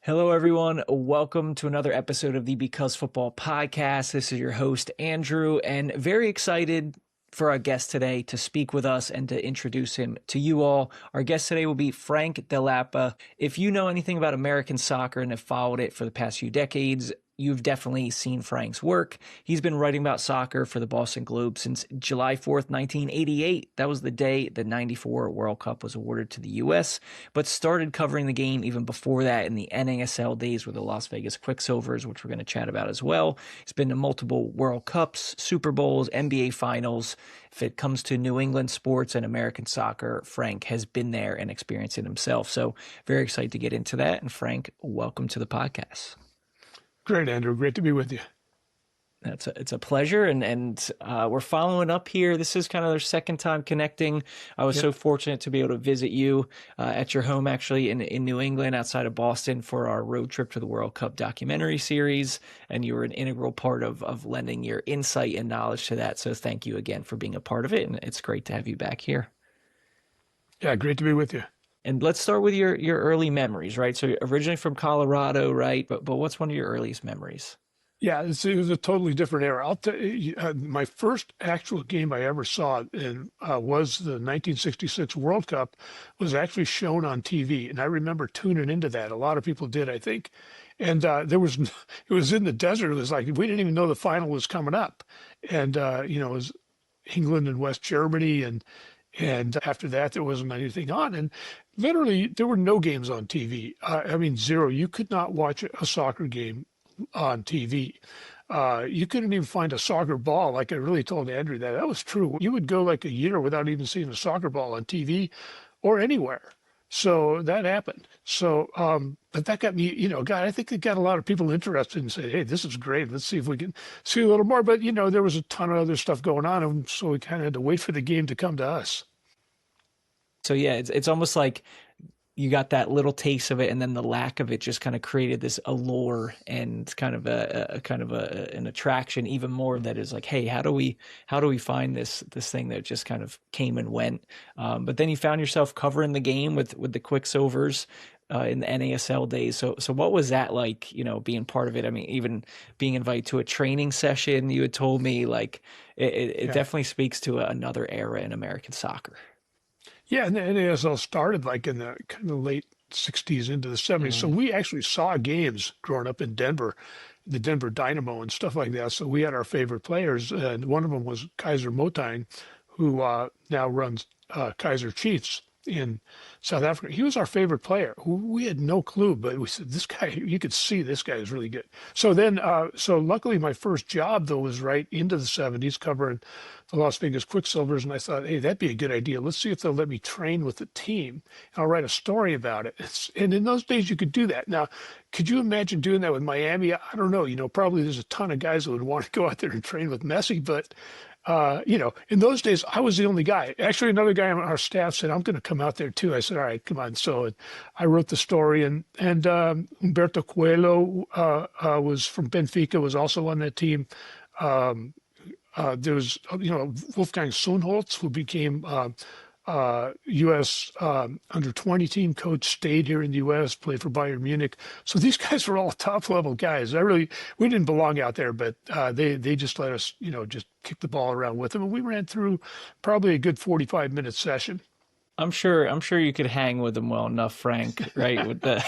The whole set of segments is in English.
Hello, everyone. Welcome to another episode of the Because Football podcast. This is your host, Andrew, and very excited for our guest today to speak with us and to introduce him to you all. Our guest today will be Frank Dell'Apa. If you know anything about American soccer and have followed it for the past few decades, you've definitely seen Frank's work. He's been writing about soccer for the Boston Globe since July 4th, 1988. That was the day the 94 World Cup was awarded to the U.S., but started covering the game even before that in the NASL days with the Las Vegas Quicksilvers, which we're going to chat about as well. He's been to multiple World Cups, Super Bowls, NBA Finals. If it comes to New England sports and American soccer, Frank has been there and experienced it himself. So very excited to get into that. And Frank, welcome to the podcast. Great, Andrew. Great to be with you. It's a pleasure, and we're following up here. This is kind of our second time connecting. I was so fortunate to be able to visit you at your home, actually, in New England, outside of Boston, for our road trip to the World Cup documentary series, and you were an integral part of lending your insight and knowledge to that. So thank you again for being a part of it, and it's great to have you back here. Yeah, great to be with you. And let's start with your early memories, right? So you're originally from Colorado, right? But what's one of your earliest memories? Yeah, it was a totally different era. I'll tell you, my first actual game I ever saw was the 1966 World Cup. Was actually shown on TV, and I remember tuning into that. A lot of people did, I think. And it was in the desert. It was like we didn't even know the final was coming up, and it was England and West Germany, and after that, there wasn't anything on. And literally, there were no games on TV. I mean, zero. You could not watch a soccer game on TV. You couldn't even find a soccer ball. Like I really told Andrew that was true. You would go like a year without even seeing a soccer ball on TV or anywhere. So that happened. So, but that got me, I think it got a lot of people interested and said, hey, this is great. Let's see if we can see a little more. But, there was a ton of other stuff going on. And so we kind of had to wait for the game to come to us. So, yeah, it's almost like you got that little taste of it, and then the lack of it just kind of created this allure and kind of an attraction even more that is like, hey, how do we find this thing that just kind of came and went? But then you found yourself covering the game with the Quicksilvers in the NASL days. So what was that like, being part of it? I mean, even being invited to a training session, you had told me, like, it definitely speaks to another era in American soccer. Yeah, and the NASL started like in the kind of late 60s into the 70s. So we actually saw games growing up in Denver, the Denver Dynamo and stuff like that. So we had our favorite players, and one of them was Kaiser Motang, who now runs Kaiser Chiefs in South Africa. He was our favorite player. We had no clue, but we said, this guy, you could see this guy is really good. So then, so luckily my first job, though, was right into the 70s covering the Las Vegas Quicksilvers. And I thought, hey, that'd be a good idea. Let's see if they'll let me train with the team. And I'll write a story about it. And in those days, you could do that. Now, could you imagine doing that with Miami? I don't know. Probably there's a ton of guys that would want to go out there and train with Messi, but in those days, I was the only guy. Actually, another guy on our staff said, I'm going to come out there too. I said, all right, come on. So I wrote the story, and Humberto Coelho was from Benfica, was also on that team. There was, Wolfgang Sohnholz, who became U.S. under 20 team coach, stayed here in the U.S., played for Bayern Munich. So these guys were all top level guys. We didn't belong out there, but they just let us, just kick the ball around with them. And we ran through probably a good 45-minute session. I'm sure you could hang with them well enough, Frank, right? With the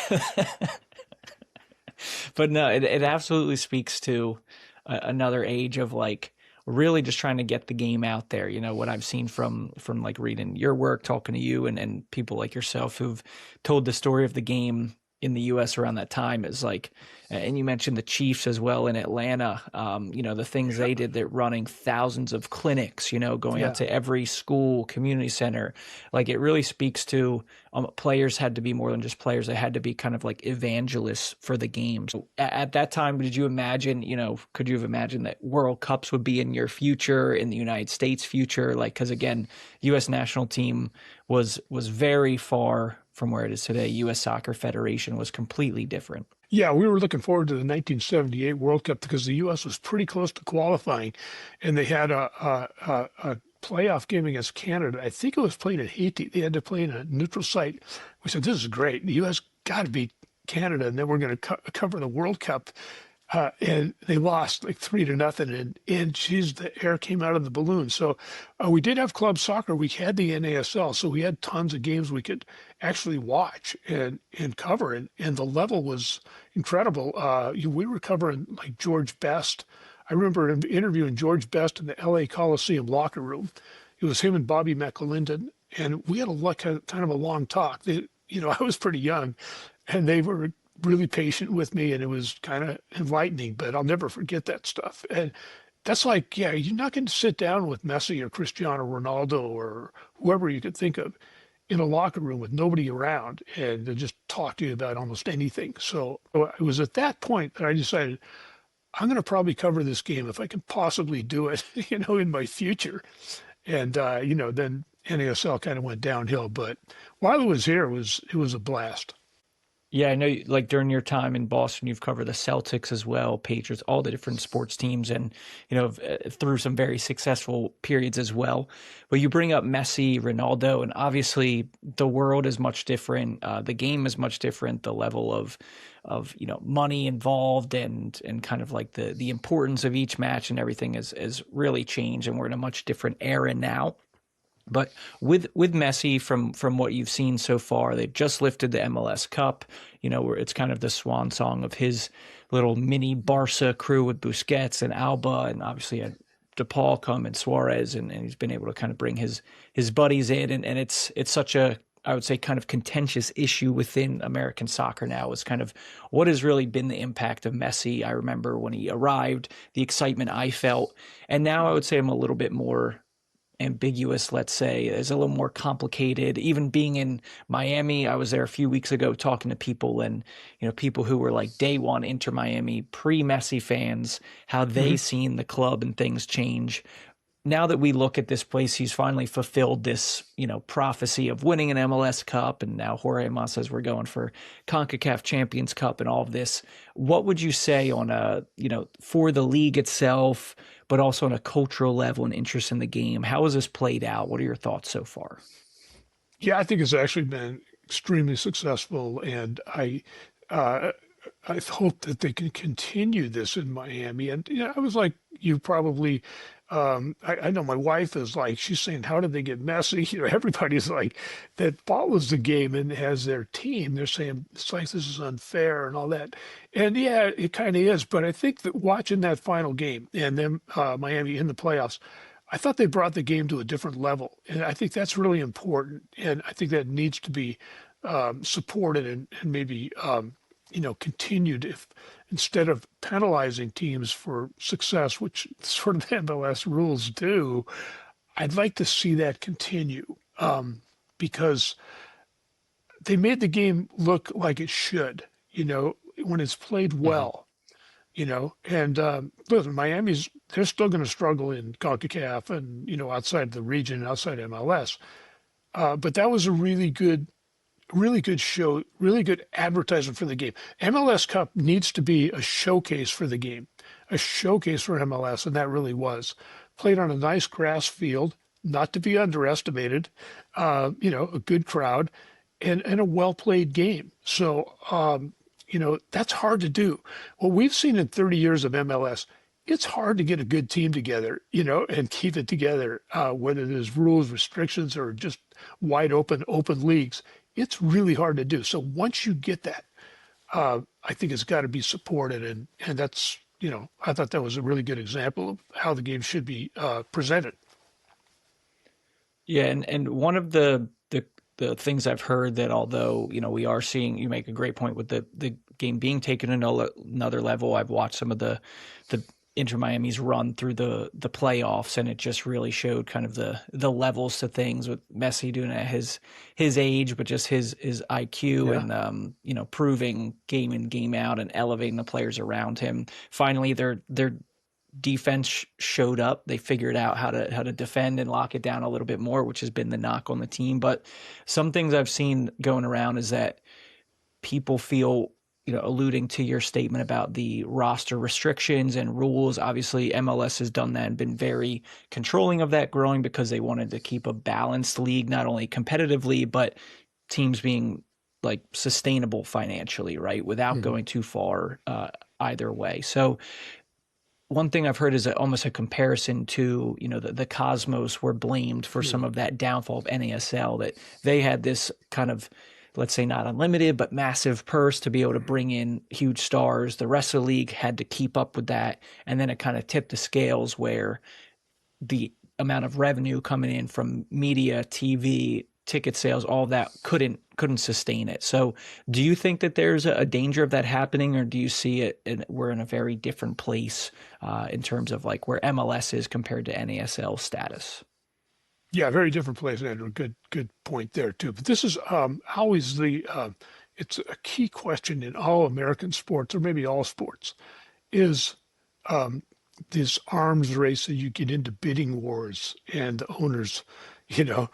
But no, it absolutely speaks to another age of like really just trying to get the game out there. What I've seen from like reading your work, talking to you and people like yourself who've told the story of the game in the U.S. around that time is like, and you mentioned the Chiefs as well in Atlanta, the things they did, that running thousands of clinics, going out to every school, community center. Like it really speaks to players had to be more than just players. They had to be kind of like evangelists for the game. So at that time, could you have imagined that World Cups would be in your future, in the United States future? Like, because again, U.S. national team was very far from where it is today. U.S. Soccer Federation was completely different. Yeah, we were looking forward to the 1978 World Cup because the U.S. was pretty close to qualifying, and they had a playoff game against Canada. I think it was played at Haiti. They had to play in a neutral site. We said, this is great. The U.S. got to beat Canada, and then we're going to cover the World Cup. And they lost like 3-0, and geez, the air came out of the balloon. So we did have club soccer. We had the NASL, so we had tons of games we could actually watch and cover, and the level was incredible. We were covering like George Best. I remember interviewing George Best in the LA Coliseum locker room. It was him and Bobby McClellandon, and we had kind of a long talk. I was pretty young, and they were really patient with me, and it was kind of enlightening, but I'll never forget that stuff. And that's like, yeah, you're not going to sit down with Messi or Cristiano Ronaldo or whoever you could think of in a locker room with nobody around and to just talk to you about almost anything. So it was at that point that I decided I'm going to probably cover this game if I can possibly do it, in my future. And, then NASL kind of went downhill, but while it was here, it was a blast. Yeah, I know, like during your time in Boston, you've covered the Celtics as well, Patriots, all the different sports teams, and through some very successful periods as well. But you bring up Messi, Ronaldo, and obviously the world is much different. The game is much different. The level of money involved and kind of like the importance of each match and everything is really changed, and we're in a much different era now. But with Messi, from what you've seen so far, they've just lifted the MLS Cup, where it's kind of the swan song of his little mini Barca crew with Busquets and Alba, and obviously had DePaul come and Suarez, and he's been able to kind of bring his buddies in, and it's such a, I would say, kind of contentious issue within American soccer now, is kind of what has really been the impact of Messi. I remember when he arrived, the excitement I felt, and now I would say I'm a little bit more ambiguous, let's say. Is a little more complicated. Even being in Miami, I was there a few weeks ago talking to people, and people who were like day one Inter Miami pre-Messi fans, how they seen the club and things change. Now that we look at this place, he's finally fulfilled this, prophecy of winning an MLS Cup, and now Jorge Mas says we're going for CONCACAF Champions Cup and all of this. What would you say on for the league itself, but also on a cultural level and interest in the game? How has this played out? What are your thoughts so far? Yeah, I think it's actually been extremely successful, and uh, I hope that they can continue this in Miami. And I was like, you probably, I know my wife is like, she's saying, how did they get Messi? Everybody's like that follows the game and has their team. They're saying it's like this is unfair and all that. And yeah, it kind of is. But I think that watching that final game and then Miami in the playoffs, I thought they brought the game to a different level, and I think that's really important. And I think that needs to be supported and maybe continued, if instead of penalizing teams for success, which sort of the MLS rules do. I'd like to see that continue because they made the game look like it should. When it's played well. And listen, they're still going to struggle in CONCACAF and, outside the region, outside MLS. But that was a really good show, really good advertisement for the game. MLS Cup needs to be a showcase for the game, a showcase for MLS, and that really was. Played on a nice grass field, not to be underestimated, a good crowd, and a well-played game. So, that's hard to do. What we've seen in 30 years of MLS, it's hard to get a good team together, and keep it together, whether there's rules, restrictions, or just wide open leagues. It's really hard to do. So once you get that, I think it's got to be supported. And that's, I thought that was a really good example of how the game should be presented. Yeah, and one of the things I've heard, that although we are seeing, you make a great point with the game being taken to another level. I've watched some of the Inter Miami's run through the playoffs, and it just really showed kind of the levels to things, with Messi doing it at his age, but just his IQ, Yeah. and proving game in, game out, and elevating the players around him. Finally, their defense showed up. They figured out how to defend and lock it down a little bit more, which has been the knock on the team. But some things I've seen going around is that people feel, alluding to your statement about the roster restrictions and rules. Obviously, MLS has done that and been very controlling of that growing, because they wanted to keep a balanced league, not only competitively, but teams being like sustainable financially, right? Without Hmm. going too far either way. So one thing I've heard is almost a comparison to, the Cosmos were blamed for some of that downfall of NASL, that they had this kind of, let's say not unlimited, but massive purse to be able to bring in huge stars. The rest of the league had to keep up with that. And then it kind of tipped the scales where the amount of revenue coming in from media, TV, ticket sales, all of that couldn't sustain it. So, do you think that there's a danger of that happening, or do you see it? We're in a very different place in terms of like where MLS is compared to NASL status. Yeah, very different place, Andrew. Good point there too. But this is always it's a key question in all American sports, or maybe all sports, is um, this arms race that you get into bidding wars, and the owners, you know,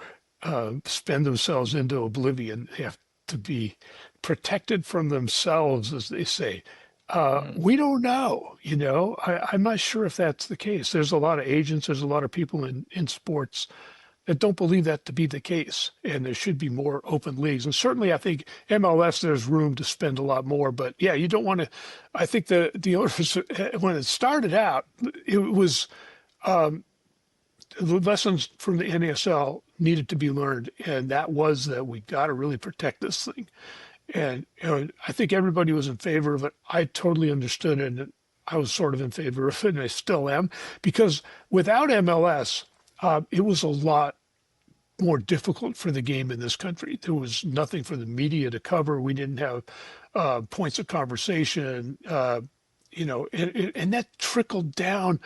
spend themselves into oblivion. They have to be protected from themselves, as they say. Mm. We don't know, I'm not sure if that's the case. There's a lot of agents, there's a lot of people in sports that don't believe that to be the case, and there should be more open leagues. And certainly, I think MLS, there's room to spend a lot more. But yeah, you don't want to. I think the owners, when it started out, it was the lessons from the NASL needed to be learned, and that was that we got to really protect this thing. And I think everybody was in favor of it. I totally understood it, and I was sort of in favor of it, and I still am, because without MLS, it was a lot more difficult for the game in this country. There was nothing for the media to cover. We didn't have points of conversation, and that trickled down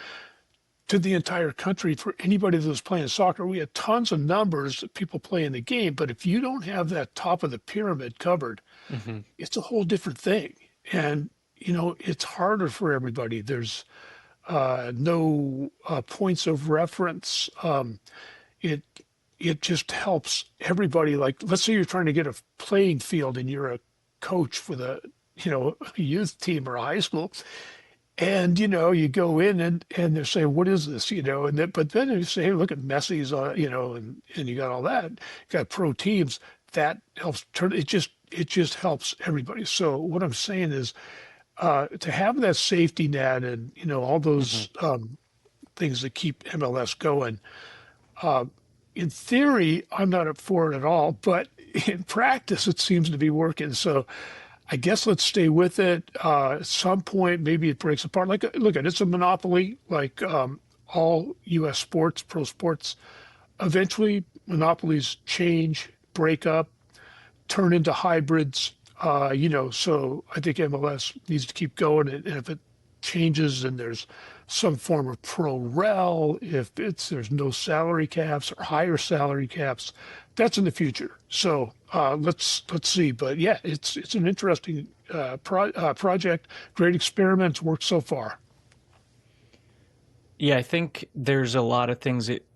to the entire country for anybody that was playing soccer. We had tons of numbers of people playing the game, but if you don't have that top of the pyramid covered, Mm-hmm. it's a whole different thing. And, it's harder for everybody. There's no points of reference. It it just helps everybody. Like, let's say you're trying to get a playing field and you're a coach for the, a youth team or a high school, and you go in and they're saying, "What is this?" And then, but then you say, "Hey, look at Messi's," and you got all that. You got pro teams that helps turn it. Just helps everybody. So what I'm saying is, to have that safety net and all Mm-hmm. those things that keep MLS going. In theory, I'm not up for it at all, but in practice, it seems to be working. So I guess let's stay with it. At some point, maybe it breaks apart. Like, look at it's a monopoly, like all U.S. sports, pro sports. Eventually, monopolies change, break up, turn into hybrids. So I think MLS needs to keep going, and if it changes and there's some form of pro rel, if there's no salary caps or higher salary caps, that's in the future. So let's see. But yeah, it's an interesting project. Great experiments, worked so far. Yeah, I think there's a lot of things that,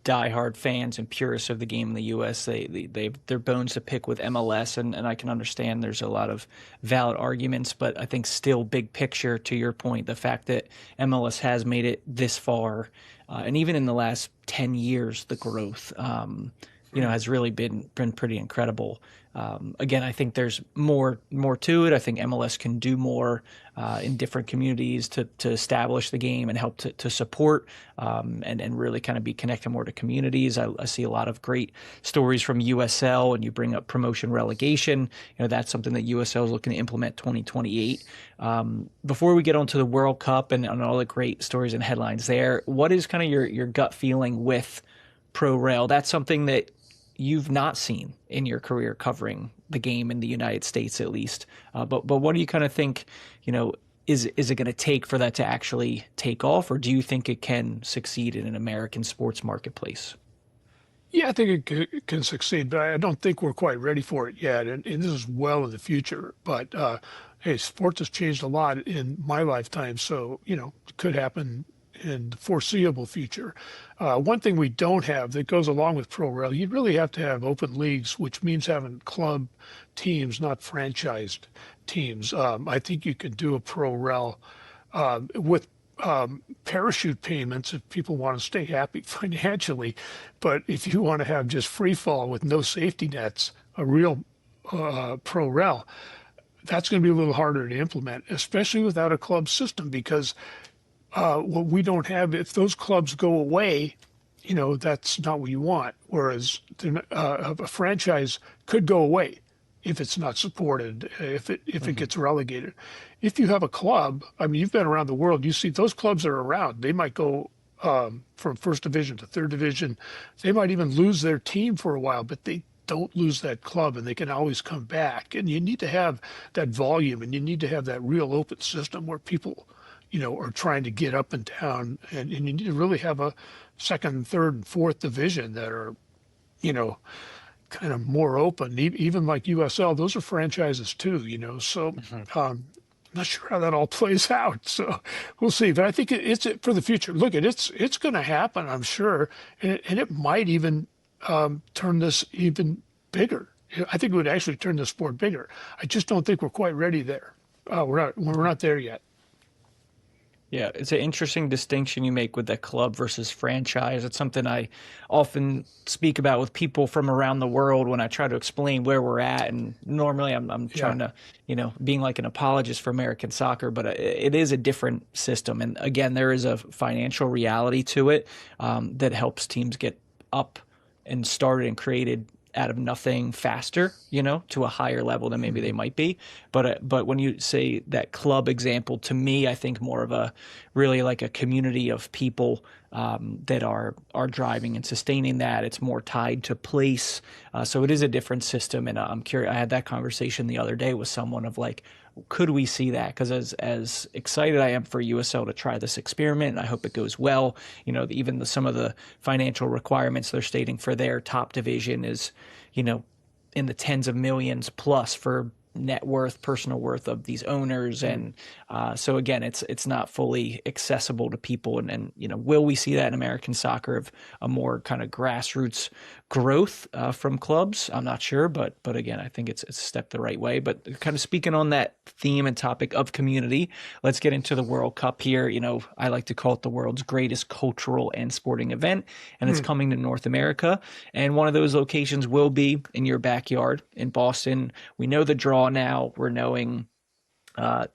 diehard fans and purists of the game in the U.S. They their bones to pick with MLS, and I can understand there's a lot of valid arguments, but I think still big picture, to your point, the fact that MLS has made it this far, and even in the last 10 years, the growth, has really been pretty incredible. Again, I think there's more to it. I think MLS can do more in different communities to establish the game and help to support and really kind of be connected more to communities. I see a lot of great stories from USL, and you bring up promotion relegation. That's something that USL is looking to implement 2028. Before we get on to the World Cup and all the great stories and headlines there, what is kind of your gut feeling with Pro Rail? That's something that you've not seen in your career covering the game in the United States, at least. But what do you kind of think? Is it going to take for that to actually take off, or do you think it can succeed in an American sports marketplace? Yeah, I think it can succeed, but I don't think we're quite ready for it yet. And this is well in the future. But hey, sports has changed a lot in my lifetime, so it could happen in the foreseeable future. One thing we don't have that goes along with pro rel, you'd really have to have open leagues, which means having club teams, not franchised teams. I think you could do a pro rel with parachute payments if people want to stay happy financially. But if you want to have just free fall with no safety nets, a real pro rel. That's going to be a little harder to implement, especially without a club system, because what we don't have, if those clubs go away, that's not what you want. Whereas a franchise could go away if it's not supported, if it Hmm. gets relegated. If you have a club, I mean, you've been around the world, you see those clubs are around. They might go from first division to third division. They might even lose their team for a while, but they don't lose that club and they can always come back. And you need to have that volume and you need to have that real open system where people, are trying to get up and down. And you need to really have a second, third, and fourth division that are, you know, kind of more open. Even like USL, those are franchises too. So Hmm. I'm not sure how that all plays out. So we'll see. But I think it's for the future. Look, it's going to happen, I'm sure, and it might even turn this even bigger. I think it would actually turn the sport bigger. I just don't think we're quite ready there. We're not there yet. Yeah, it's an interesting distinction you make with the club versus franchise. It's something I often speak about with people from around the world when I try to explain where we're at. And normally I'm Yeah. trying to, being like an apologist for American soccer, but it is a different system. And again, there is a financial reality to it that helps teams get up and started and created out of nothing faster, to a higher level than maybe they Mhm. might be. But when you say that club example, to me, I think more of a really like a community of people that are driving and sustaining that. It's more tied to place, so it is a different system. And I'm curious. I had that conversation the other day with someone of like, could we see that? Because as excited I am for USL to try this experiment, and I hope it goes well. Even some of the financial requirements they're stating for their top division is, you know, in the tens of millions plus for net worth, personal worth of these owners, Mhm. and so again, it's not fully accessible to people. And will we see that in American soccer of a more kind of grassroots growth from clubs? I'm not sure, but again, I think it's a step the right way. But kind of speaking on that theme and topic of community, let's get into the World Cup here. I like to call it the world's greatest cultural and sporting event, and it's Mm. coming to North America. And one of those locations will be in your backyard in Boston. We know the draw now. We're knowing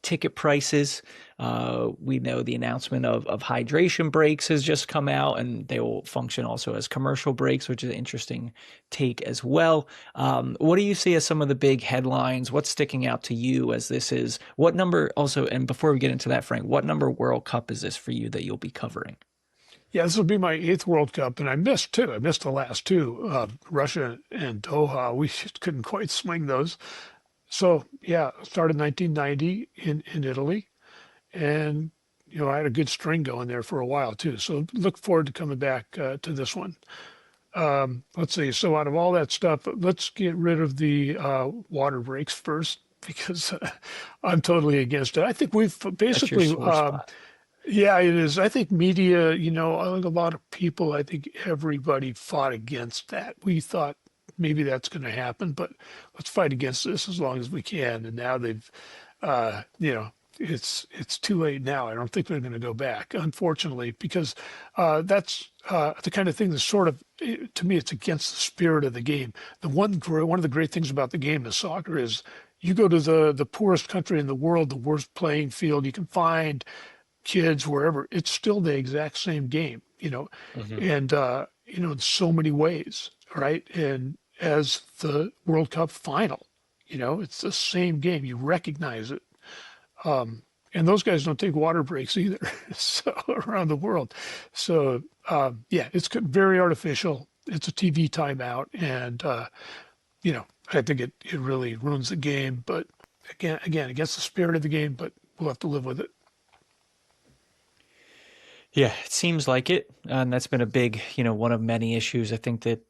ticket prices. We know the announcement of hydration breaks has just come out, and they will function also as commercial breaks, which is an interesting take as well. What do you see as some of the big headlines? What's sticking out to you as this is what number also? And before we get into that, Frank, what number World Cup is this for you that you'll be covering? Yeah, this will be my eighth World Cup, and I missed two. I missed the last two, Russia and Doha. We just couldn't quite swing those. So yeah, started 1990 in Italy, and I had a good string going there for a while too. So look forward to coming back to this one. Let's see. So out of all that stuff, let's get rid of the water breaks first because I'm totally against it. I think we've That's your basically, sore spot. yeah, it is. I think media, I think a lot of people, I think everybody fought against that. We thought maybe that's going to happen, but let's fight against this as long as we can. And now they've, it's too late now. I don't think they're going to go back, unfortunately, because that's the kind of thing that's sort of, to me, it's against the spirit of the game. One of the great things about the game of soccer is you go to the poorest country in the world, the worst playing field you can find, kids wherever, it's still the exact same game, Hmm. and in so many ways, right? And as the World Cup final, it's the same game. You recognize it. And those guys don't take water breaks either, so around the world. So yeah, it's very artificial. It's a TV timeout, and I think it really ruins the game. But again, against the spirit of the game. But we'll have to live with it. Yeah, it seems like it, and that's been a big, one of many issues. I think that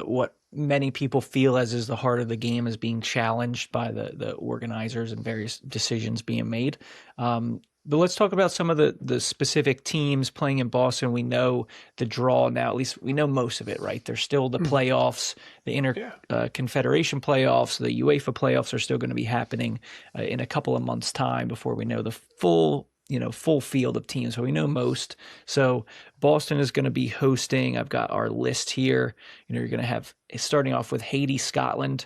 what many people feel as is the heart of the game is being challenged by the organizers and various decisions being made. But let's talk about some of the specific teams playing in Boston. We know the draw now, at least we know most of it, right? There's still the Mhm. playoffs, the inter Yeah. confederation playoffs, the UEFA playoffs are still going to be happening in a couple of months' time before we know the full field of teams. So we know most. So Boston is going to be hosting. I've got our list here. You're going to have starting off with Haiti, Scotland.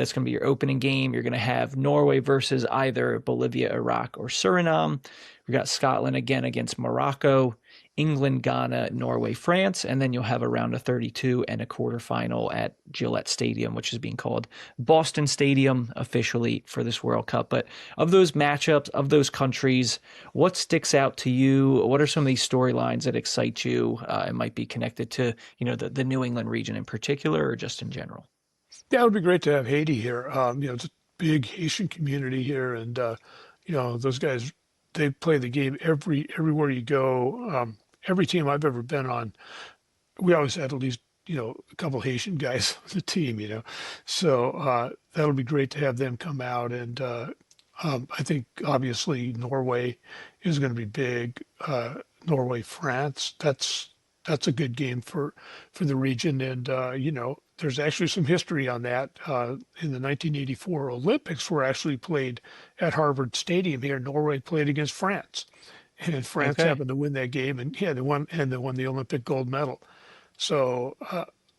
That's going to be your opening game. You're going to have Norway versus either Bolivia, Iraq, or Suriname. We got Scotland again against Morocco, England, Ghana, Norway, France, and then you'll have a round of 32 and a quarterfinal at Gillette Stadium, which is being called Boston Stadium officially for this World Cup. But of those matchups, of those countries, what sticks out to you? What are some of these storylines that excite you? It might be connected to, the New England region in particular, or just in general. Yeah, it would be great to have Haiti here. It's a big Haitian community here, and those guys, they play the game everywhere you go. Every team I've ever been on, we always had at least a couple Haitian guys on the team. So that'll be great to have them come out, and I think obviously Norway is going to be big. Norway, France, that's a good game for the region, and there's actually some history on that. In the 1984 Olympics were actually played at Harvard Stadium here. Norway played against France, and France Okay. happened to win that game, and yeah, they won the Olympic gold medal. So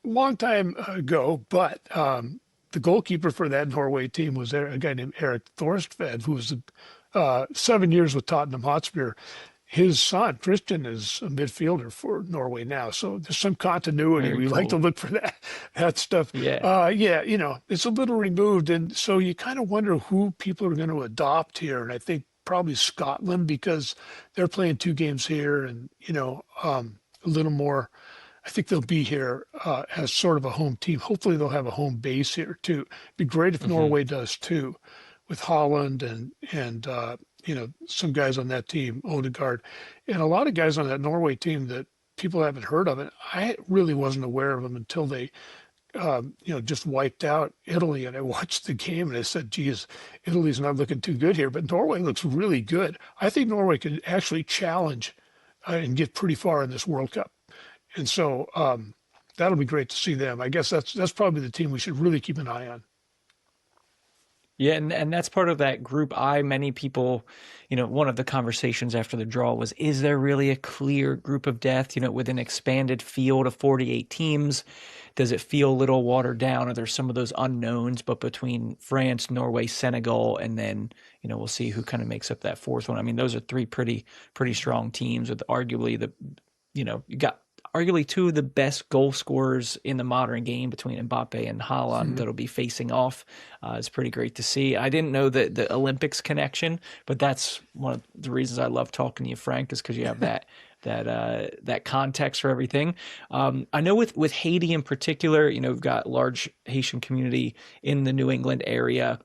long time ago, but the goalkeeper for that Norway team was a guy named Erik Thorstvedt, who was 7 years with Tottenham Hotspur. His son, Christian, is a midfielder for Norway now. So there's some continuity. Very We like to cool. look for that stuff. Yeah. Yeah, it's a little removed. And so you kind of wonder who people are going to adopt here. And I think probably Scotland, because they're playing two games here and, a little more. I think they'll be here as sort of a home team. Hopefully they'll have a home base here too. It'd be great if Hmm. Norway does too, with Holland and some guys on that team, Odegaard, and a lot of guys on that Norway team that people haven't heard of. And I really wasn't aware of them until they, just wiped out Italy. And I watched the game and I said, geez, Italy's not looking too good here, but Norway looks really good. I think Norway could actually challenge and get pretty far in this World Cup. And so that'll be great to see them. I guess that's probably the team we should really keep an eye on. Yeah, and that's part of that group I. Many people, one of the conversations after the draw was, is there really a clear group of death, with an expanded field of 48 teams? Does it feel a little watered down? Or there's some of those unknowns, but between France, Norway, Senegal, and then, we'll see who kind of makes up that fourth one. I mean, those are three pretty strong teams with arguably you got arguably two of the best goal scorers in the modern game between Mbappe and Haaland Mhm. that'll be facing off. It's pretty great to see. I didn't know the Olympics connection, but that's one of the reasons I love talking to you, Frank, is because you have that context for everything. I know with Haiti in particular, we've got large Haitian community in the New England area.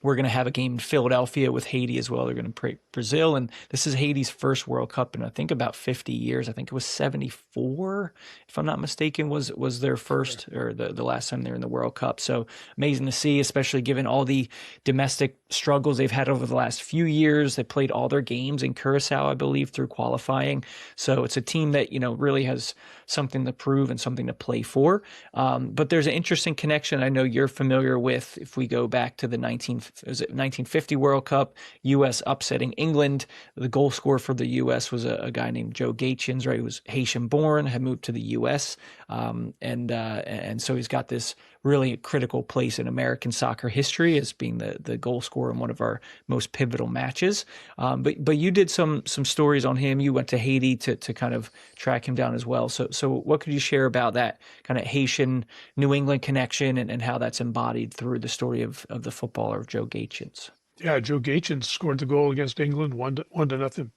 We're going to have a game in Philadelphia with Haiti as well. They're going to play Brazil. And this is Haiti's first World Cup in, I think, about 50 years. I think it was 74, if I'm not mistaken, was their first or the last time they're in the World Cup. So amazing to see, especially given all the domestic struggles they've had over the last few years. They played all their games in Curacao, I believe, through qualifying. So it's a team that, really has something to prove and something to play for. But there's an interesting connection I know you're familiar with. If we go back to the 1950 World Cup, U.S. upsetting England, the goal scorer for the U.S. was a guy named Joe Gaetjens, right? He was Haitian born, had moved to the U.S. And so he's got this really critical place in American soccer history as being the goal scorer in one of our most pivotal matches. But you did some stories on him. You went to Haiti to kind of track him down as well. So what could you share about that kind of Haitian New England connection and how that's embodied through the story of the footballer Joe Gaetjens? Yeah, Joe Gaetjens scored the goal against England, one to nothing.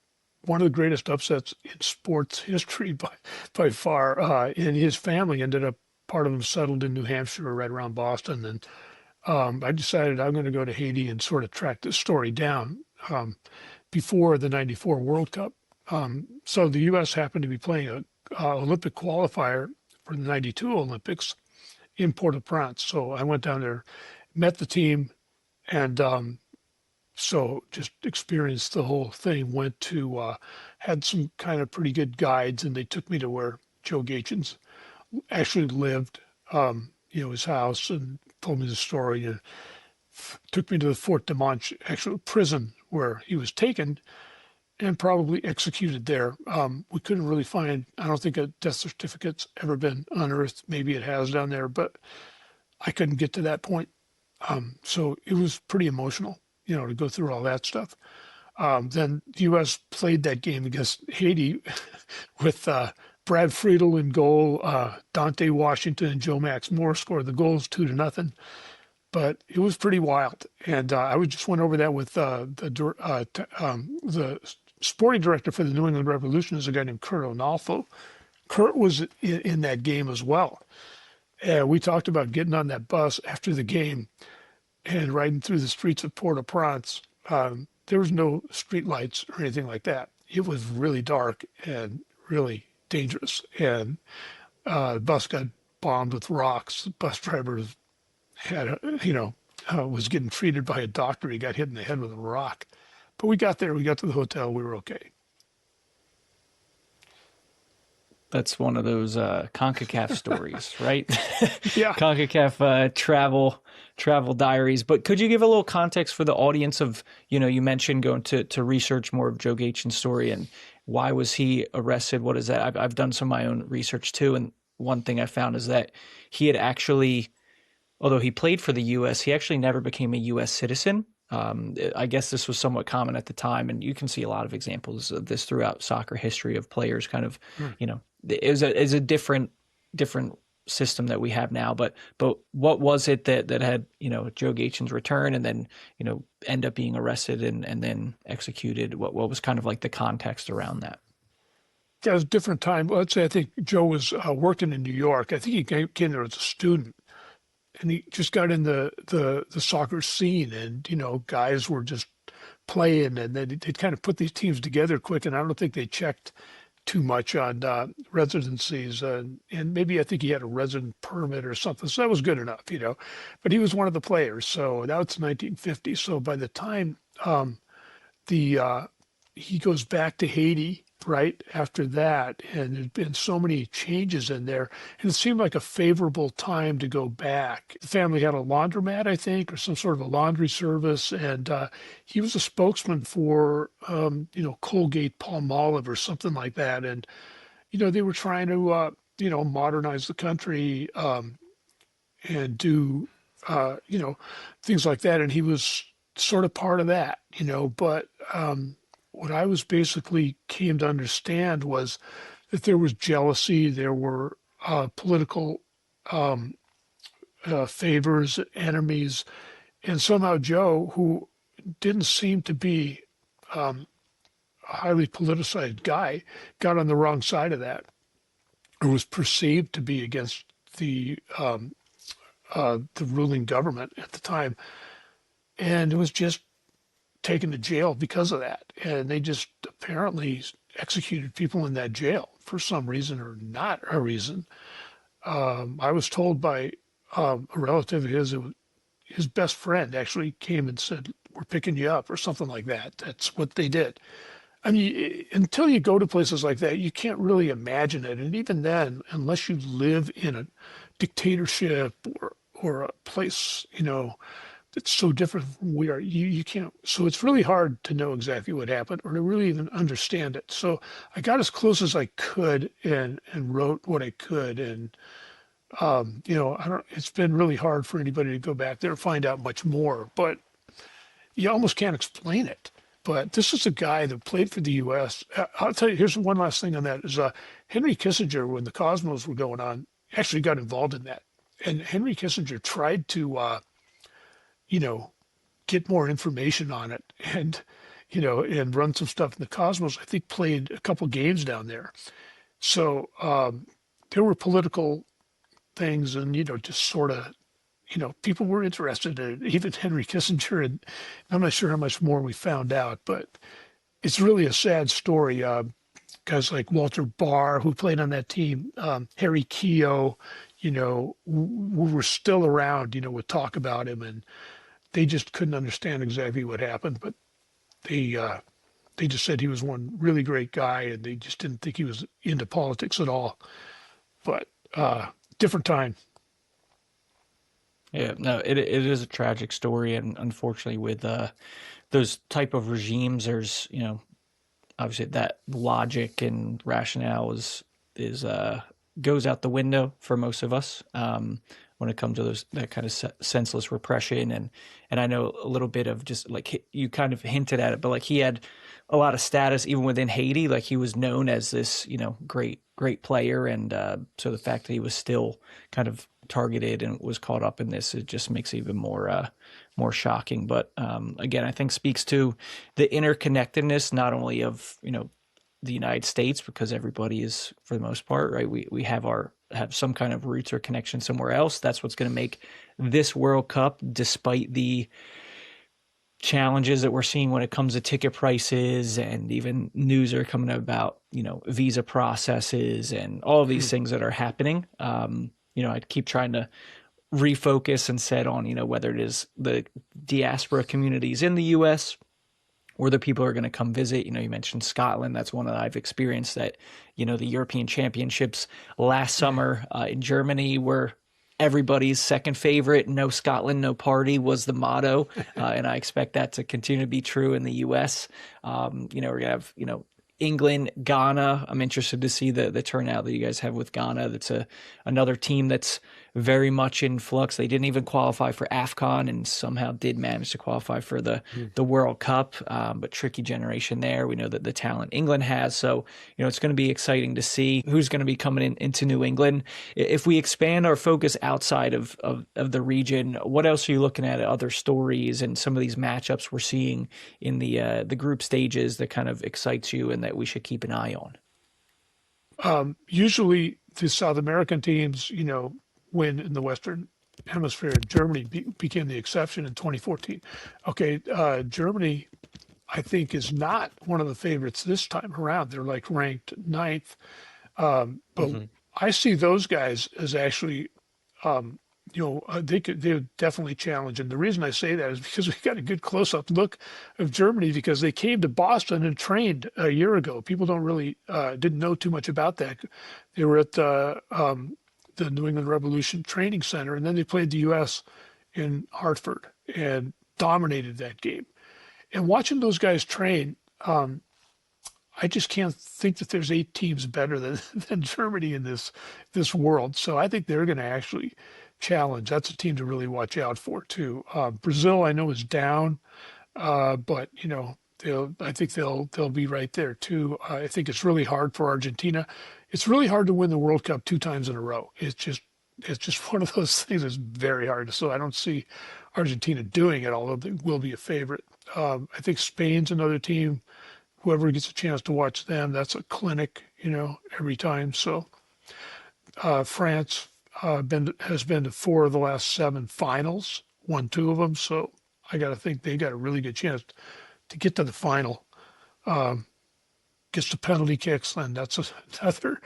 One of the greatest upsets in sports history by far. And his family ended up, part of them settled in New Hampshire, right around Boston. And I decided I'm going to go to Haiti and sort of track this story down before the '94 World Cup. So the U.S. happened to be playing a Olympic qualifier for the '92 Olympics in Port-au-Prince. So I went down there, met the team, and so just experienced the whole thing. Went to had some kind of pretty good guides, and they took me to where Joe Gaetjens actually lived, his house, and told me the story. And took me to the Fort de Manche, actual prison where he was taken and probably executed there. We couldn't really find. I don't think a death certificate's ever been unearthed. Maybe it has down there, but I couldn't get to that point. So it was pretty emotional, to go through all that stuff. Then the U.S. played that game against Haiti with Brad Friedel in goal, Dante Washington and Joe Max Moore scored the goals 2-0. But it was pretty wild, and just went over that with the sporting director for the New England Revolution is a guy named Kurt Onalfo. Kurt was in that game as well. We talked about getting on that bus after the game and riding through the streets of Port-au-Prince. There was no street lights or anything like that. It was really dark and really dangerous. And the bus got bombed with rocks. The bus driver was getting treated by a doctor. He got hit in the head with a rock. But we got there. We got to the hotel. We were okay. That's one of those CONCACAF stories, right? Yeah. CONCACAF travel diaries. But could you give a little context for the audience of, you mentioned going to research more of Joe Gaetjen's story and why was he arrested? What is that? I've done some of my own research too. And one thing I found is that he had actually, although he played for the U.S., he actually never became a U.S. citizen. I guess this was somewhat common at the time, and you can see a lot of examples of this throughout soccer history of players kind of, it was a different system that we have now. But what was it that had, Joe Gaetjen's return and then, end up being arrested and then executed? What was kind of like the context around that? Yeah, it was a different time. Well, let's say I think Joe was working in New York. I think he came there as a student. And he just got in the soccer scene, and guys were just playing, and then they kind of put these teams together quick. And I don't think they checked too much on residencies, and maybe I think he had a resident permit or something, so that was good enough, But he was one of the players, so that was 1950. So by the time the he goes back to Haiti right after that, and there's been so many changes in there, and it seemed like a favorable time to go back. The family had a laundromat, I think, or some sort of a laundry service, and he was a spokesman for Colgate Palmolive or something like that, and they were trying to modernize the country and do things like that, and he was sort of part of that, but what I was basically came to understand was that there was jealousy, there were political favors, enemies, and somehow Joe, who didn't seem to be a highly politicized guy, got on the wrong side of that, or was perceived to be against the ruling government at the time, and it was just taken to jail because of that. And they just apparently executed people in that jail for some reason or not a reason. I was told by a relative of his best friend actually came and said, "We're picking you up," or something like that. That's what they did. I mean, until you go to places like that, you can't really imagine it. And even then, unless you live in a dictatorship or a place, it's so different from we are. You can't. So it's really hard to know exactly what happened or to really even understand it. So I got as close as I could and wrote what I could. And I don't. It's been really hard for anybody to go back there and find out much more. But you almost can't explain it. But this is a guy that played for the U.S. I'll tell you. Here's one last thing on that: is Henry Kissinger, when the Cosmos were going on, actually got involved in that. And Henry Kissinger tried to get more information on it and run some stuff in the Cosmos. I think played a couple games down there. So there were political things and, just sort of, people were interested in it, even Henry Kissinger. And I'm not sure how much more we found out, but it's really a sad story. Guys like Walter Barr, who played on that team, Harry Keogh, who were still around, would talk about him, and they just couldn't understand exactly what happened, but they just said he was one really great guy, and they just didn't think he was into politics at all. But different time. Yeah, no, it is a tragic story, and unfortunately, with those type of regimes, there's obviously that logic and rationale is goes out the window for most of us. when it comes to that kind of senseless repression. And I know a little bit of just like you kind of hinted at it, but like he had a lot of status even within Haiti. Like he was known as this, great player. And so the fact that he was still kind of targeted and was caught up in this, it just makes it even more shocking. But again, I think speaks to the interconnectedness, not only of, the United States, because everybody is, for the most part, right. We have some kind of roots or connection somewhere else. That's what's going to make this World Cup, despite the challenges that we're seeing when it comes to ticket prices, and even news are coming out about, visa processes and all of these things that are happening. I keep trying to refocus and set on, whether it is the diaspora communities in the U.S. or the people who are going to come visit. You mentioned Scotland. That's one that I've experienced, that, the European Championships last summer in Germany were everybody's second favorite. No Scotland, no party was the motto. And I expect that to continue to be true in the U.S. We're going to have, England, Ghana. I'm interested to see the turnout that you guys have with Ghana. That's another team that's very much in flux. They didn't even qualify for AFCON and somehow did manage to qualify for the World Cup, but tricky generation there. We know that the talent England has. So, it's going to be exciting to see who's going to be coming into New England. If we expand our focus outside of the region, what else are you looking at other stories and some of these matchups we're seeing in the group stages that kind of excites you and that we should keep an eye on? Usually the South American teams, win in the Western Hemisphere. Germany became the exception in 2014. Okay, Germany, I think, is not one of the favorites this time around. They're like ranked ninth. But I see those guys as actually, they're definitely challenge. And the reason I say that is because we got a good close-up look of Germany, because they came to Boston and trained a year ago. People don't really didn't know too much about that. They were at the New England Revolution Training Center, and then they played the U.S. in Hartford and dominated that game. And watching those guys train, I just can't think that there's 8 teams better than Germany in this world. So I think they're going to actually challenge. That's a team to really watch out for too. Brazil, I know, is down, but I think they'll be right there too. I think it's really hard for Argentina. It's really hard to win the World Cup 2 times in a row. It's just one of those things that's very hard. So I don't see Argentina doing it, although they will be a favorite. I think Spain's another team. Whoever gets a chance to watch them, that's a clinic, every time. So France has been to 4 of the last 7 finals, won 2 of them. So I got to think they got a really good chance to get to the final. Gets the penalty kicks, and that's another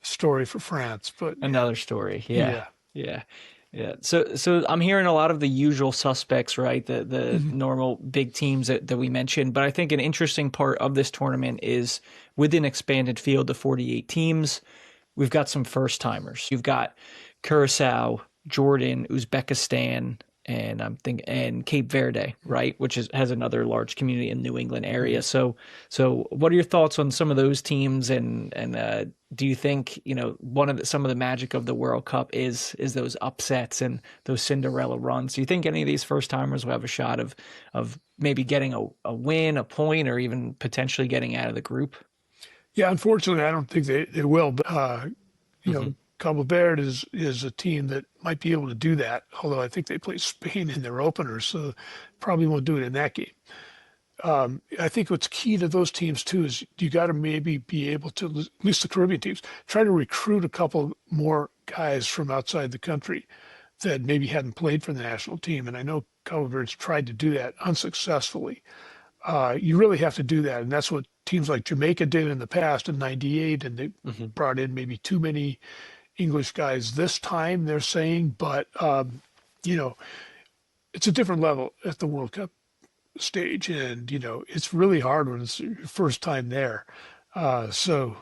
story for France. But another story, yeah. So I'm hearing a lot of the usual suspects, right? The normal big teams that we mentioned. But I think an interesting part of this tournament is within expanded field, the 48 teams, we've got some first timers. You've got Curacao, Jordan, Uzbekistan, and Cape Verde, right, which has another large community in New England area. So what are your thoughts on some of those teams? And do you think some of the magic of the World Cup is those upsets and those Cinderella runs? Do you think any of these first timers will have a shot of maybe getting a win, a point, or even potentially getting out of the group? Yeah, unfortunately, I don't think they will. But Cabo Verde is a team that might be able to do that, although I think they play Spain in their opener, so probably won't do it in that game. I think what's key to those teams, too, is you got to maybe be able to, at least the Caribbean teams, try to recruit a couple more guys from outside the country that maybe hadn't played for the national team. And I know Cabo Verde's tried to do that unsuccessfully. You really have to do that, and that's what teams like Jamaica did in the past in '98, and they brought in maybe too many English guys this time, they're saying, but it's a different level at the World Cup stage, and it's really hard when it's your first time there. So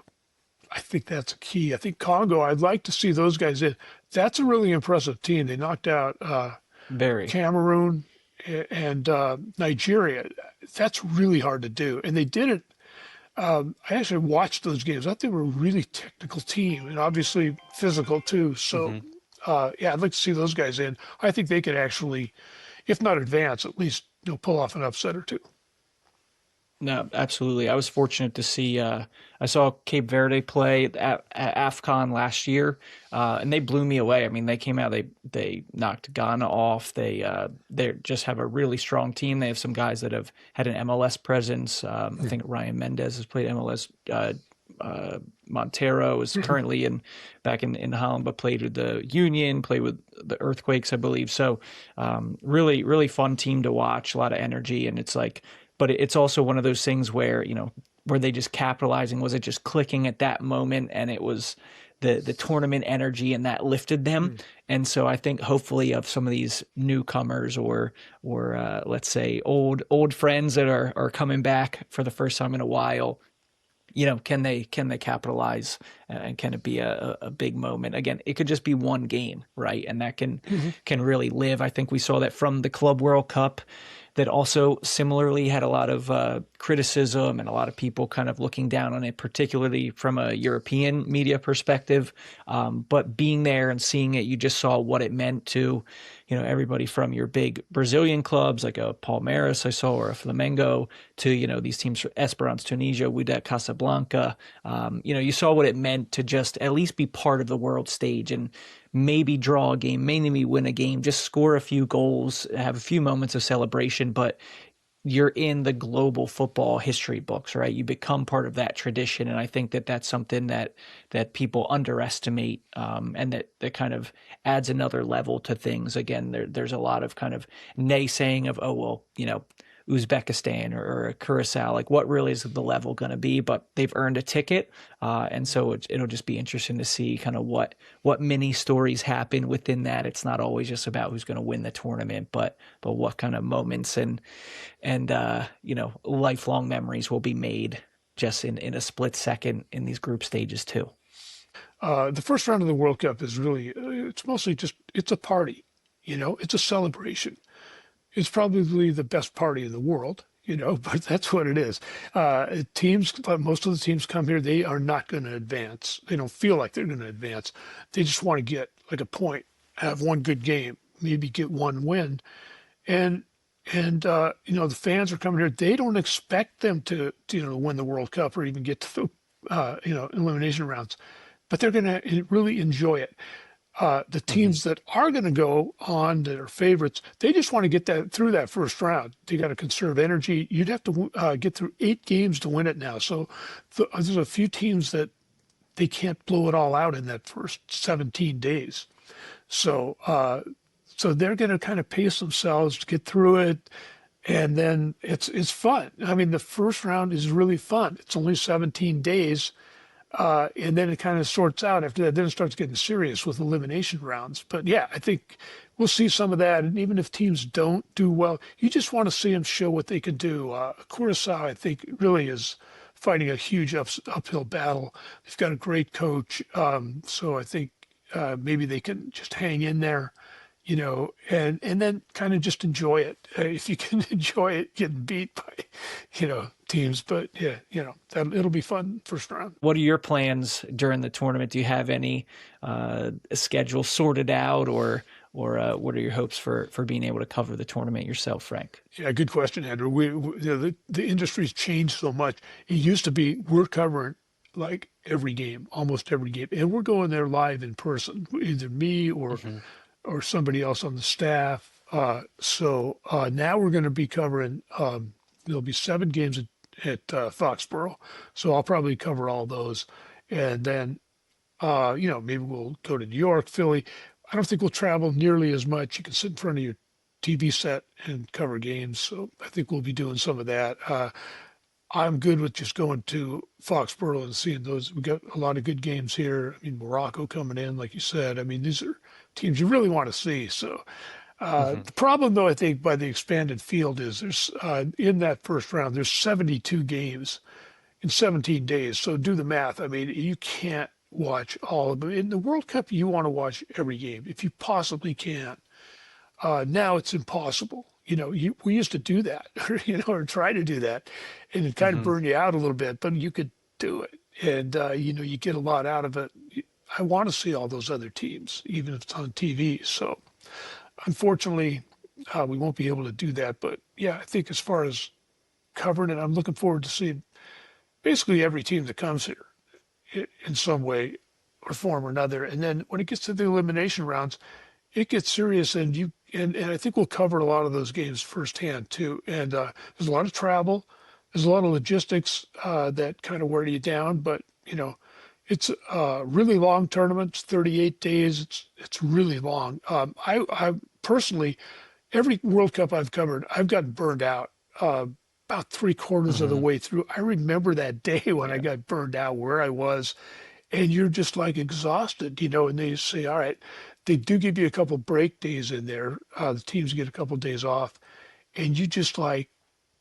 I think that's a key. I think Congo, I'd like to see those guys in. That's a really impressive team. They knocked out Cameroon and Nigeria. That's really hard to do, and they did it. I actually watched those games. I thought they were a really technical team and obviously physical too. So Yeah, I'd like to see those guys in. I think they could actually, if not advance, at least pull off an upset or two. No, absolutely. I was fortunate to see. I saw Cape Verde play at AFCON last year, and they blew me away. I mean, they came out. They knocked Ghana off. They just have a really strong team. They have some guys that have had an MLS presence. I think Ryan Mendez has played MLS. Montero is currently back in Holland, but played with the Union, played with the Earthquakes, I believe. So, really fun team to watch. A lot of energy, and it's like, but it's also one of those things where were they just capitalizing? Was it just clicking at that moment, and it was the tournament energy, and that lifted them? And so I think hopefully of some of these newcomers or let's say old friends that are coming back for the first time in a while, can they capitalize, and can it be a big moment? Again, it could just be one game, right? And that can really live. I think we saw that from the Club World Cup, that also similarly had a lot of criticism and a lot of people kind of looking down on it, particularly from a European media perspective. But being there and seeing it, you just saw what it meant to, everybody from your big Brazilian clubs like a Palmeiras I saw, or a Flamengo, to, these teams from Esperance Tunisia, Wydad Casablanca. You saw what it meant to just at least be part of the world stage, and maybe draw a game, maybe win a game, just score a few goals, have a few moments of celebration, but you're in the global football history books, right? You become part of that tradition, and I think that that's something that people underestimate, and that kind of adds another level to things. Again, there's a lot of kind of naysaying of, oh well, Uzbekistan or Curacao, like what really is the level going to be? But they've earned a ticket, and so it'll just be interesting to see kind of what mini stories happen within that. It's not always just about who's going to win the tournament, but what kind of moments and lifelong memories will be made just in a split second in these group stages too. The first round of the World Cup is really, it's mostly just, it's a party, it's a celebration. It's probably the best party in the world, but that's what it is. Most of the teams come here, they are not going to advance. They don't feel like they're going to advance. They just want to get like a point, have one good game, maybe get one win. And, the fans are coming here. They don't expect them to win the World Cup or even get to the, elimination rounds, but they're going to really enjoy it. The teams that are going to go on that are favorites, they just want to get that through that first round. They got to conserve energy. You'd have to get through 8 games to win it now. So there's a few teams that they can't blow it all out in that first 17 days. So they're going to kind of pace themselves to get through it. And then it's fun. I mean, the first round is really fun. It's only 17 days. And then it kind of sorts out after that. Then it starts getting serious with elimination rounds. But yeah, I think we'll see some of that. And even if teams don't do well, you just want to see them show what they can do. Curacao, I think, really is fighting a huge uphill battle. They've got a great coach. So I think maybe they can just hang in there, and then kind of just enjoy it. If you can enjoy it, getting beat by, teams. But yeah, it'll be fun first round. What are your plans during the tournament? Do you have any schedule sorted out, or what are your hopes for being able to cover the tournament yourself, Frank? Yeah, good question, Andrew. The industry's changed so much. It used to be we're covering like every game, almost every game, and we're going there live in person, either me or somebody else on the staff. So now we're going to be covering. There'll be 7 games at Foxborough, so I'll probably cover all those, and then maybe we'll go to New York, Philly. I don't think we'll travel nearly as much. You can sit in front of your TV set and cover games, so I think we'll be doing some of that. I'm good with just going to Foxborough and seeing those. We got a lot of good games here. I mean, Morocco coming in, like you said. I mean, these are teams you really want to see. So the problem, though, I think by the expanded field is there's in that first round there's 72 games in 17 days. So do the math. I mean, you can't watch all of them. In the World Cup, you want to watch every game if you possibly can. Now it's impossible. We used to do that, or try to do that, and it kind of burned you out a little bit, but you could do it. And, you get a lot out of it. I want to see all those other teams, even if it's on TV. So unfortunately, we won't be able to do that. But yeah, I think as far as covering it, I'm looking forward to seeing basically every team that comes here in some way or form or another. And then when it gets to the elimination rounds, it gets serious, and and I think we'll cover a lot of those games firsthand too. And there's a lot of travel, there's a lot of logistics that kind of wear you down, but it's a really long tournament. It's 38 days. It's really long. I personally, every World Cup I've covered, I've gotten burned out. About three quarters of the Hmm. way through, I remember that day when I Yeah. got burned out, where I was, and you're just like exhausted, and they say, all right, they do give you a couple break days in there. The teams get a couple days off, and you just like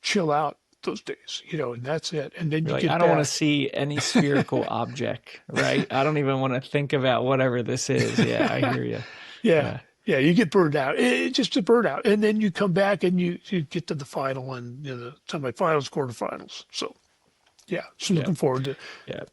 chill out those days, and that's it. And then You're you like, I get don't want to back. see any spherical object, right? I don't even want to think about whatever this is. Yeah, I hear you. Yeah. Yeah. Yeah, you get burned out. It's just a burnout. And then you come back and you get to the final and the semifinals, quarterfinals. So yeah, just Yeah. looking forward to. Yeah.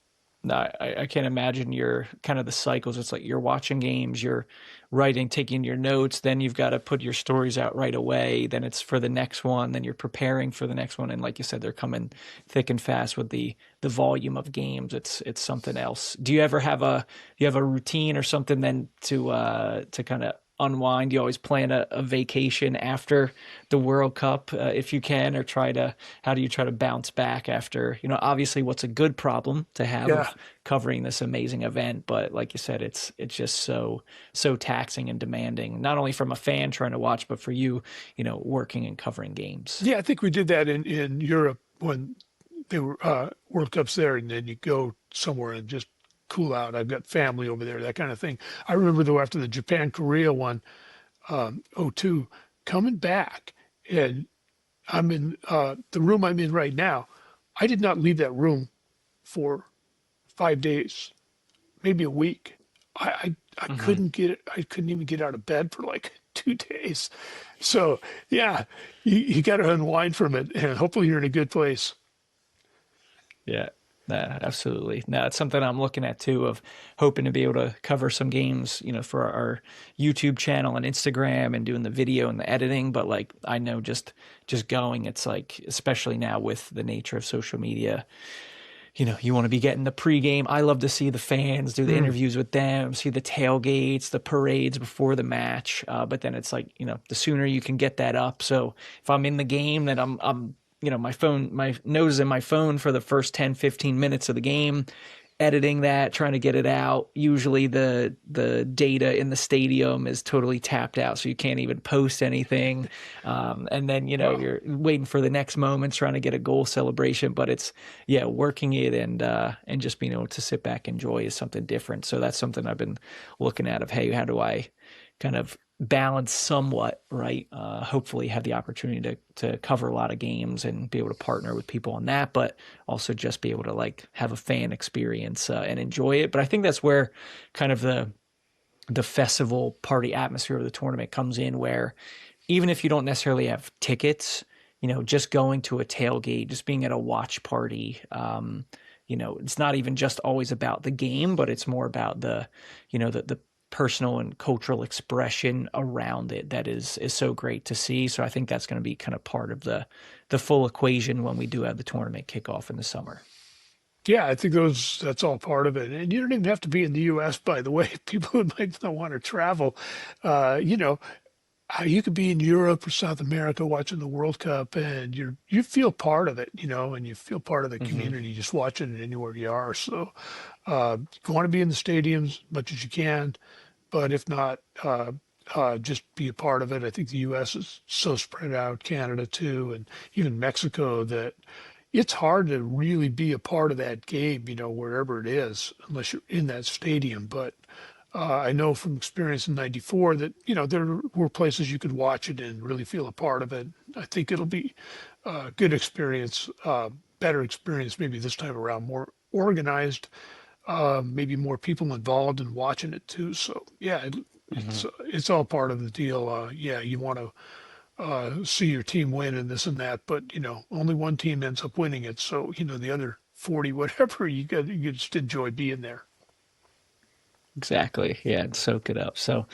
No, I can't imagine your kind of the cycles. It's like you're watching games, you're writing, taking your notes, then you've got to put your stories out right away. Then it's for the next one, then you're preparing for the next one. And like you said, they're coming thick and fast with the volume of games. It's something else. Do you have a routine or something then to kind of unwind? You always plan a vacation after the World Cup, if you can, or how do you try to bounce back after, obviously what's a good problem to have Yeah. of covering this amazing event, but like you said, it's just so taxing and demanding, not only from a fan trying to watch, but for you, working and covering games. Yeah, I think we did that in Europe when they were World Cups there, and then you go somewhere and just cool out. I've got family over there, that kind of thing. I remember though after the Japan Korea one, '02, coming back, and I'm in the room I'm in right now. I did not leave that room for 5 days, maybe a week. I Hmm. couldn't get it. I couldn't even get out of bed for like 2 days. So yeah, you got to unwind from it, and hopefully you're in a good place. Yeah. Absolutely. No, it's something I'm looking at too, of hoping to be able to cover some games, for our YouTube channel and Instagram and doing the video and the editing. But like, I know just going, it's like, especially now with the nature of social media, you want to be getting the pregame. I love to see the fans, do the Mm. interviews with them, see the tailgates, the parades before the match. But then it's like, the sooner you can get that up. So if I'm in the game, then I'm, my nose is in my phone for the first 10, 15 minutes of the game, editing that, trying to get it out. Usually the data in the stadium is totally tapped out, so you can't even post anything. And then Wow. you're waiting for the next moment, trying to get a goal celebration. But it's yeah, working it and just being able to sit back and enjoy is something different. So that's something I've been looking at of, hey, how do I kind of balance somewhat, right? Hopefully have the opportunity to cover a lot of games and be able to partner with people on that, but also just be able to like have a fan experience and enjoy it. But I think that's where kind of the festival party atmosphere of the tournament comes in, where even if you don't necessarily have tickets, just going to a tailgate, just being at a watch party, it's not even just always about the game, but it's more about the personal and cultural expression around it that is so great to see. So I think that's going to be kind of part of the full equation when we do have the tournament kickoff in the summer. Yeah, I think that's all part of it. And you don't even have to be in the U.S., by the way. People who might not want to travel, uh, you know, you could be in Europe or South America watching the World Cup, and you feel part of it, and you feel part of the Hmm. community just watching it anywhere you are. So you want to be in the stadiums as much as you can, but if not, just be a part of it. I think the U.S. is so spread out, Canada too, and even Mexico, that it's hard to really be a part of that game, wherever it is, unless you're in that stadium. But I know from experience in '94 that, there were places you could watch it and really feel a part of it. I think it'll be a good experience, better experience maybe this time around, more organized, maybe more people involved in watching it too. So yeah, Hmm. it's all part of the deal. Yeah, you want to see your team win and this and that, but only one team ends up winning it. So the other 40, whatever, you just enjoy being there. Exactly. Yeah, and soak it up. So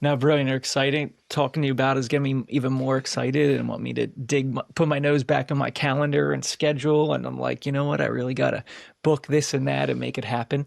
now, brilliant or exciting. Talking to you about is getting me even more excited and want me to put my nose back in my calendar and schedule. And I'm like, you know what? I really got to book this and that and make it happen.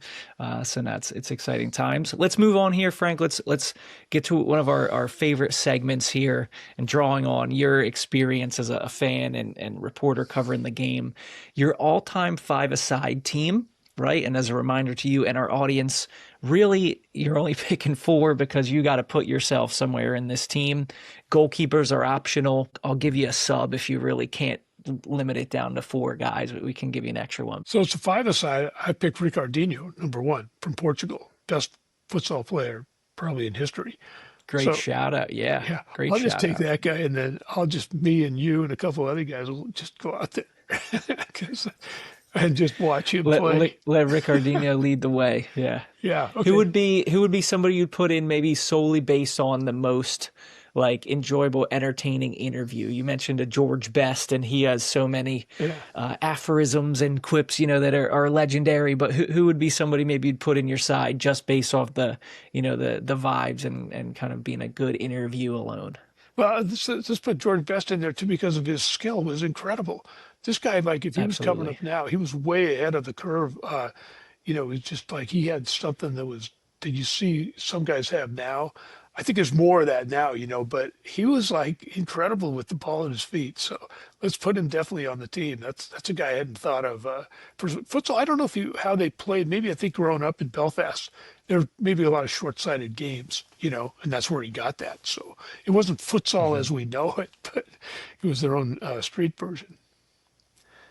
So now it's exciting times. Let's move on here, Frank. Let's get to one of our favorite segments here and drawing on your experience as a fan and reporter covering the game. Your all-time five-a-side team, right? And as a reminder to you and our audience, really, you're only picking four because you got to put yourself somewhere in this team. Goalkeepers are optional. I'll give you a sub if you really can't limit it down to four guys, but we can give you an extra one. So it's a five-a-side. I picked Ricardinho, number one, from Portugal. Best futsal player probably in history. Great So shout out. Yeah, yeah, great I'll just shout take out. that guy, and then me and you and a couple other guys will just go out there and just watch him play. Let Ricardinho lead the way. Yeah. Yeah. Who Okay. would be somebody you'd put in maybe solely based on the most like enjoyable, entertaining interview? You mentioned a George Best, and he has so many Yeah. aphorisms and quips, that are legendary. But who would be somebody maybe you'd put in your side just based off the vibes and kind of being a good interview alone? Well, this put George Best in there too because of his skill was incredible. This guy, like, if he was coming Absolutely. up now, he was way ahead of the curve. It's just like he had something that you see some guys have now. I think there's more of that now, but he was like incredible with the ball at his feet. So let's put him definitely on the team. That's a guy I hadn't thought of. For futsal, I don't know how they played. Maybe I think growing up in Belfast, there were maybe a lot of short-sighted games, and that's where he got that. So it wasn't futsal Hmm. as we know it, but it was their own street version.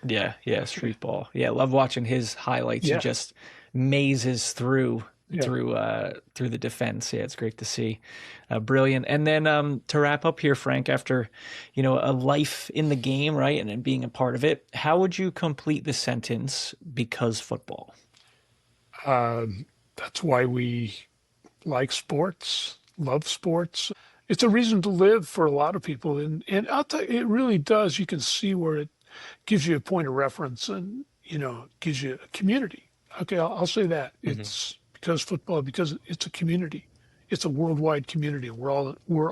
Yeah, yeah, street ball. Yeah, love watching his highlights. He Yeah, just mazes through yeah. through the defense. Yeah, it's great to see. Brilliant. And then to wrap up here, Frank, after a life in the game, right, and being a part of it, how would you complete the sentence? Because football. That's why we like sports, love sports. It's a reason to live for a lot of people, and I'll tell you, it really does. You can see where it gives you a point of reference, and gives you a community. Okay, I'll say that Hmm. it's because it's a community, it's a worldwide community. We're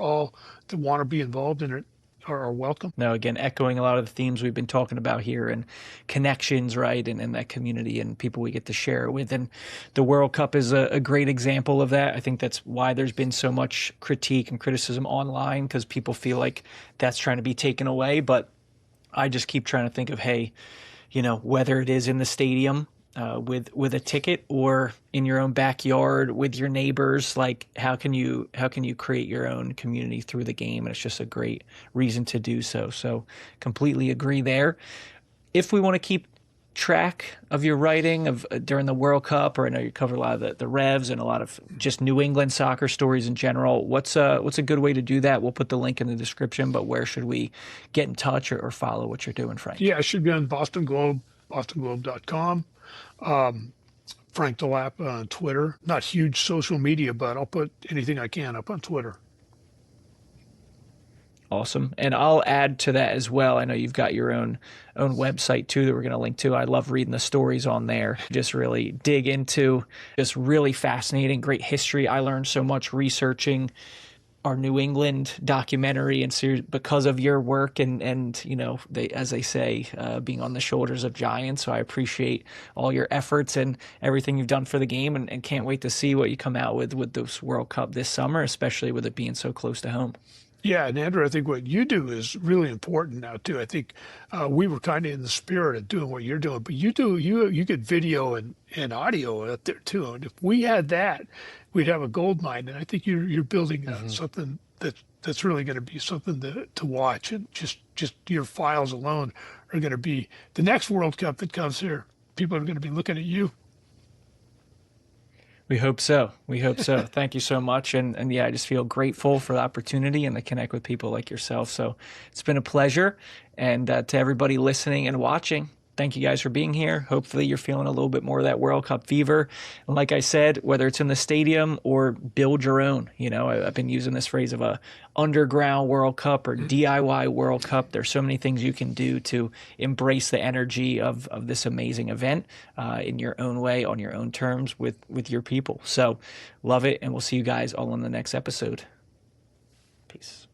all that want to be involved in it are welcome. Now, again, echoing a lot of the themes we've been talking about here and connections, right? And that community and people we get to share it with. And the World Cup is a great example of that. I think that's why there's been so much critique and criticism online because people feel like that's trying to be taken away. But I just keep trying to think of, hey, whether it is in the stadium with a ticket or in your own backyard with your neighbors, like how can you create your own community through the game? And it's just a great reason to do so. So completely agree there. If we want to keep track of your writing of during the World Cup, or I know you cover a lot of the Revs and a lot of just New England soccer stories in general. What's a good way to do that? We'll put the link in the description, but where should we get in touch or follow what you're doing, Frank? Yeah, it should be on Boston Globe, bostonglobe.com. Frank Dell'Apa on Twitter. Not huge social media, but I'll put anything I can up on Twitter. Awesome. And I'll add to that as well. I know you've got your own website too that we're going to link to. I love reading the stories on there. Just really dig into just really fascinating, great history. I learned so much researching our New England documentary and series because of your work and they, as they say, being on the shoulders of giants. So I appreciate all your efforts and everything you've done for the game, and can't wait to see what you come out with this World Cup this summer, especially with it being so close to home. Yeah, and Andrew, I think what you do is really important now too. I think we were kind of in the spirit of doing what you're doing, but you get video and audio out there too. And if we had that, we'd have a gold mine. And I think you're building Hmm. something that's really going to be something to watch. And just your files alone are going to be the next World Cup that comes here. People are going to be looking at you. We hope so. We hope so. Thank you so much. And yeah, I just feel grateful for the opportunity and to connect with people like yourself. So it's been a pleasure. And to everybody listening and watching, thank you guys for being here. Hopefully you're feeling a little bit more of that World Cup fever. And like I said, whether it's in the stadium or build your own, I've been using this phrase of a underground World Cup or DIY World Cup. There's so many things you can do to embrace the energy of this amazing event in your own way, on your own terms with your people. So love it. And we'll see you guys all in the next episode. Peace.